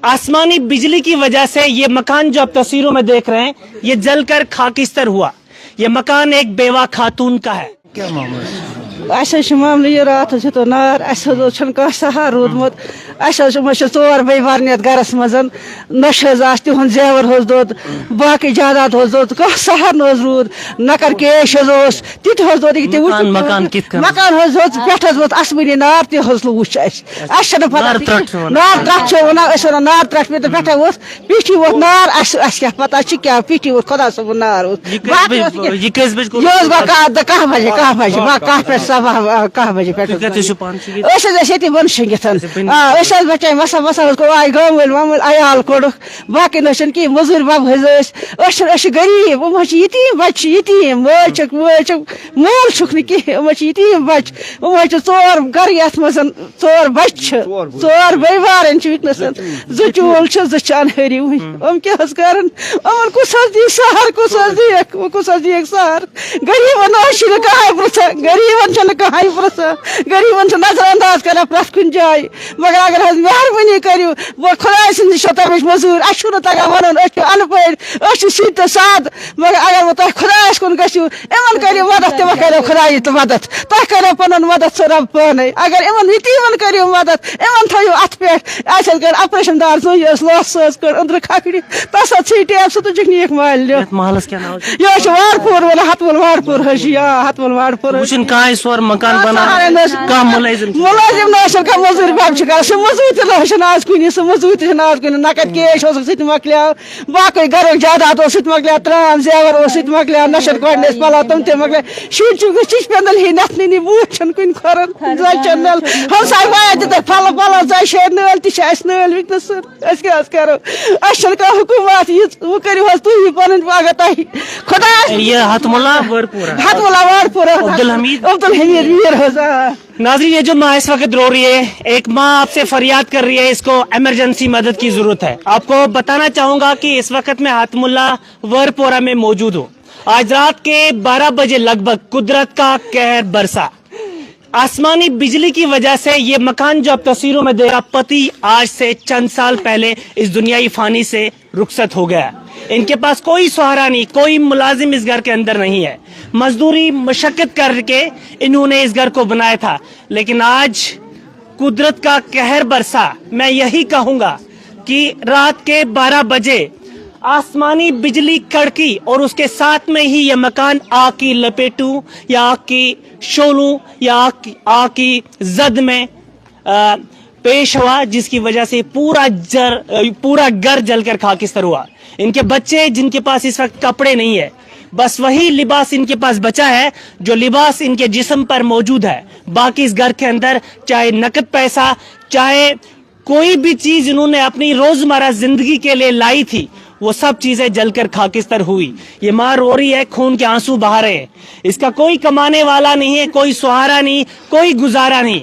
आसमानी बिजली की वजह से ये मकान जो आप तस्वीरों में देख रहे हैं ये जलकर खाकिस्तर हुआ। ये मकान एक बेवा खातून का है। क्या मामला है? मामले ये रात तो नार सहार रूदमुत चोर बे वन गरस मज नश तिहद जेवर दोद बाकी जायदाद दोद कह सहार रूद नकर केश तित दोद मकान पे वोत असमनी नार तह वुच नार त्रट वन नार त्रट पे वोत पीठी वोत नार क्या पता क्या पीठी वोत खुदा सब नार कह बजे कह बजे पे वन शिंगित बचे मसा मसा आय गम अयाल कोड़ बाकी नशन कह मजूर बब गरीब यतीम बच्चे यतीम मोल नी कह यतीम बच्चे चोर गर ये चोर बच्चे चोर बेवार वनस जु चूल जु अनहरी वम क्या कर कुस दी सहर कुस दी सहर गरीबन कह पृछा गरीबन कह पृछा गरीबन नजर अंदाज कर प्रत कुन जाए मगर अगर मेहरबानी करू खुदा सद मजूर अ तगान वन अनपढ़ सीध साद मगर अगर वो तुम खुदा कुन गो इन करू मदद तम करो खुदा तो मदद तुम करो पन मदद सो रब पाने अगर इन यतीमन करू मदद इन थो अत पे कर ऑपरेशन दार लस अंदर खकड़ी तस टेप सह तुझ नीक माल यह वारपुर वन हतवल वारपुर हतवल वारपुर मकान बना मुलाजिम मजूर बब कर मजूर तन आज कुन सह मजूर तन आज कुन नकद केश सत मकलिया बाकी घर जायदाद सत मकलिया त्राम जेवर सत मकलिया नशन कड़ने पला तम ते मकलिया शुर चिच पेंदल ही नथनी बूट कुन खोरन जचन नल हमसाय वाया दित फल फल जशे नल तह नल वनस क्या करो कह हुकूमत वो करू तुम पन अगर तुम खुदा हतमुल्ला वारपुर अब्दुल हमीद मीर नाज़रीन, ये जो माँ इस वक्त रो रही है, एक माँ आपसे फरियाद कर रही है, इसको इमरजेंसी मदद की जरूरत है। आपको बताना चाहूंगा कि इस वक्त मैं हातमुल्ला वरपोरा में मौजूद हूँ। आज रात के 12 बजे लगभग कुदरत का कहर बरसा। आसमानी बिजली की वजह से ये मकान जो आप तस्वीरों में देख रहा, पति आज से चंद साल पहले इस दुनियाई फानी से रुखसत हो गया। इनके पास कोई सहारा नहीं, कोई मुलाजिम इस घर के अंदर नहीं है। मजदूरी मशक्कत करके इन्होंने इस घर को बनाया था, लेकिन आज कुदरत का कहर बरसा। मैं यही कहूंगा कि रात के 12 बजे आसमानी बिजली कड़की और उसके साथ में ही यह मकान आग की लपेटू या आग की शोलू या आग की जद में पेश हुआ, जिसकी वजह से पूरा घर जलकर खाकिस्तर हुआ। इनके बच्चे जिनके पास इस वक्त कपड़े नहीं है, बस वही लिबास इनके पास बचा है जो लिबास इनके जिस्म पर मौजूद है। बाकी इस घर के अंदर चाहे नकद पैसा, चाहे कोई भी चीज इन्होंने अपनी रोजमर्रा जिंदगी के लिए लाई थी, वो सब चीजें जलकर खाकिस्तर हुई। ये माँ रो रही है, खून के आंसू बहा रहे हैं। इसका कोई कमाने वाला नहीं है, कोई सहारा नहीं, कोई गुजारा नहीं।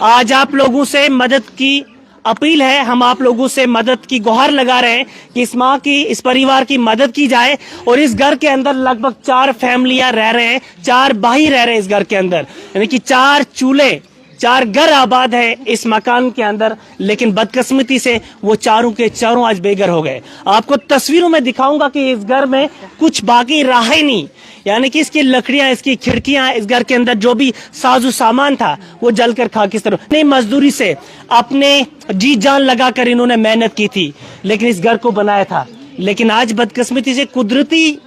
आज आप लोगों से मदद की अपील है, हम आप लोगों से मदद की गुहार लगा रहे हैं कि इस माँ की, इस परिवार की मदद की जाए। और इस घर के अंदर लगभग 4 फैमिलियां रह रहे हैं, 4 भाई रह रहे हैं इस घर के अंदर, यानी कि 4 चूल्हे, 4 घर आबाद है इस मकान के अंदर। लेकिन बदकिस्मती से वो चारों के चारों आज बेघर हो गए। आपको तस्वीरों में दिखाऊंगा कि इस घर में कुछ बाकी रहा ही नहीं, यानी कि इसकी लकड़ियां, इसकी खिड़कियां, इस घर के अंदर जो भी साजो सामान था वो जलकर खाकिस्तर। अपनी मजदूरी से, अपने जी जान लगाकर इन्होंने मेहनत की थी, लेकिन इस घर को बनाया था। लेकिन आज बदकिस्मती से कुदरती,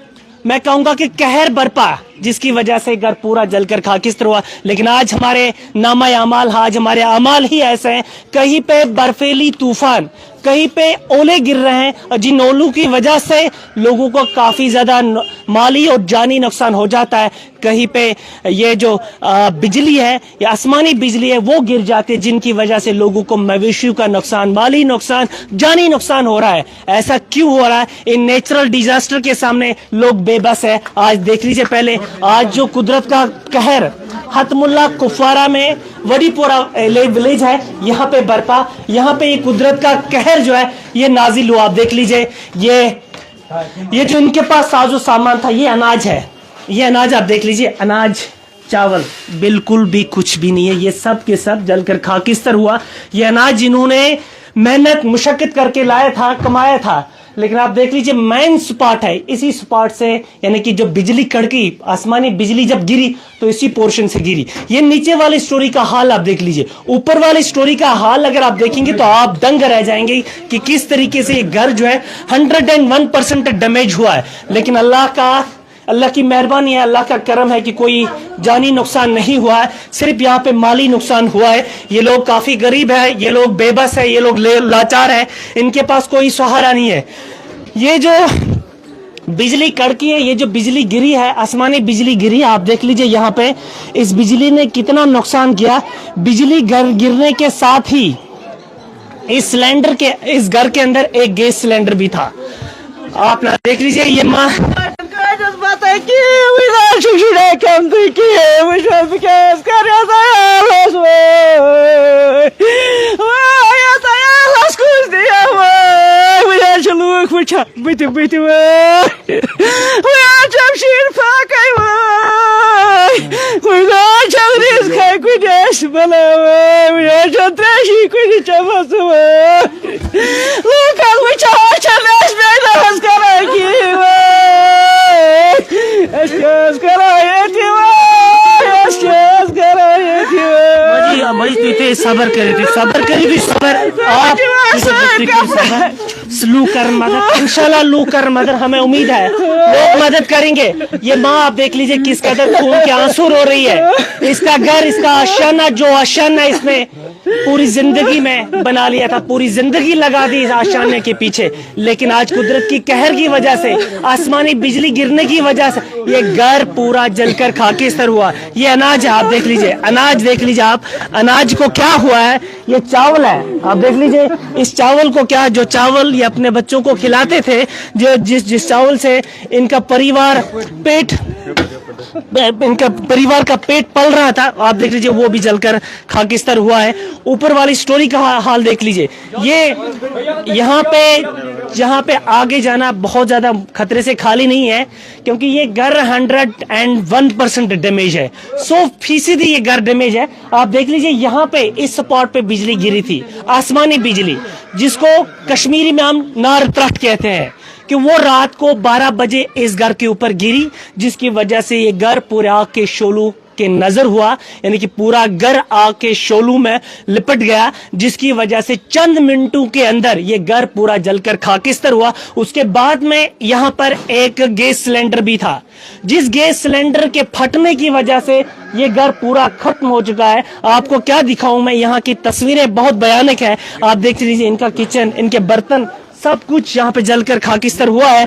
मैं कहूंगा कि कहर बरपा, जिसकी वजह से घर पूरा जलकर खाकिस्तर हुआ। लेकिन आज हमारे नामा अमाल, आज हमारे अमाल ही ऐसे हैं, कहीं पे बर्फीली तूफान, कहीं पे ओले गिर रहे हैं, और जिन ओलों की वजह से लोगों को काफी ज्यादा माली और जानी नुकसान हो जाता है। कहीं पे ये जो बिजली है, या आसमानी बिजली है, वो गिर जाती है, जिनकी वजह से लोगों को मवेशियों का नुकसान, माली नुकसान, जानी नुकसान हो रहा है। ऐसा क्यों हो रहा है? इन नेचुरल डिजास्टर के सामने लोग बेबस है। आज देख लीजिए, पहले आज जो कुदरत का कहर हतमुल्ला कुफवारा में वडीपोरा विलेज है, यहाँ पे बरपा, यहाँ पे ये कुदरत का कहर जो है ये नाजिल हुआ। आप देख लीजिए, ये जो इनके पास साजो सामान था, ये अनाज है, ये अनाज आप देख लीजिए, अनाज, चावल, बिल्कुल भी कुछ भी नहीं है। ये सब के सब जलकर खाकिस्तर हुआ। ये अनाज इन्होंने मेहनत मुशक्कत करके लाया था, कमाया था, लेकिन आप देख लीजिए मेन स्पॉट है, इसी स्पॉट से यानी कि जो बिजली कड़की, आसमानी बिजली जब गिरी तो इसी पोर्शन से गिरी। ये नीचे वाली स्टोरी का हाल आप देख लीजिए, ऊपर वाली स्टोरी का हाल अगर आप देखेंगे तो आप दंग रह जाएंगे कि किस तरीके से ये घर जो है 101% डैमेज हुआ है। लेकिन अल्लाह की मेहरबानी है, अल्लाह का करम है कि कोई जानी नुकसान नहीं हुआ है, सिर्फ यहाँ पे माली नुकसान हुआ है। ये लोग काफी गरीब है, ये लोग बेबस है, ये लोग लाचार है, इनके पास कोई सहारा नहीं है। ये जो बिजली कड़की है, ये जो बिजली गिरी है, आसमानी बिजली गिरी, आप देख लीजिए यहाँ पे इस बिजली ने कितना नुकसान किया। बिजली गिरने के साथ ही इस घर के अंदर एक गैस सिलेंडर भी था। आप ना देख लीजिए, ये माँ सबर करी थी आप लू कर मदद, इंशाल्लाह लू कर मदद, हमें उम्मीद है लोग मदद करेंगे। ये माँ आप देख लीजिए किस कदर खून के आंसू रो रही है। इसका घर, इसका आशाना, जो आशाना इसने पूरी जिंदगी में बना लिया था, पूरी जिंदगी लगा दी इस आशाने के पीछे, लेकिन आज कुदरत की कहर की वजह से, आसमानी बिजली गिरने की वजह से ये घर पूरा जलकर खाकिस्तर हुआ। ये अनाज है, आप देख लीजिए, अनाज देख लीजिए आप, अनाज को क्या हुआ है, ये चावल है, आप देख लीजिए इस चावल को क्या, जो चावल ये अपने बच्चों को खिलाते थे, जो जिस चावल से इनका परिवार का पेट पल रहा था, आप देख लीजिए वो भी जलकर खाकिस्तर हुआ है। ऊपर वाली स्टोरी का हाल देख लीजिए। ये यहाँ पे आगे जाना बहुत ज्यादा खतरे से खाली नहीं है, क्योंकि ये घर 101% डैमेज है, 100% ये घर डैमेज है। आप देख लीजिए यहाँ पे इस स्पॉट पे बिजली गिरी थी, आसमानी बिजली, जिसको कश्मीरी में हम नार त्रट कहते हैं, कि वो रात को 12 बजे इस घर के ऊपर गिरी, जिसकी वजह से ये घर पूरे आग के शोलू के नजर हुआ, यानी कि पूरा घर आग के शोलू में लिपट गया, जिसकी वजह से चंद मिनटों के अंदर ये घर पूरा जलकर खाकिस्तर हुआ। उसके बाद में यहाँ पर एक गैस सिलेंडर भी था, जिस गैस सिलेंडर के फटने की वजह से ये घर पूरा खत्म हो चुका है। आपको क्या दिखाऊं मैं, यहाँ की तस्वीरें बहुत भयानक है। आप देख लीजिए इनका किचन, इनके बर्तन, सब कुछ यहाँ पे जलकर खाकिस्तर हुआ है।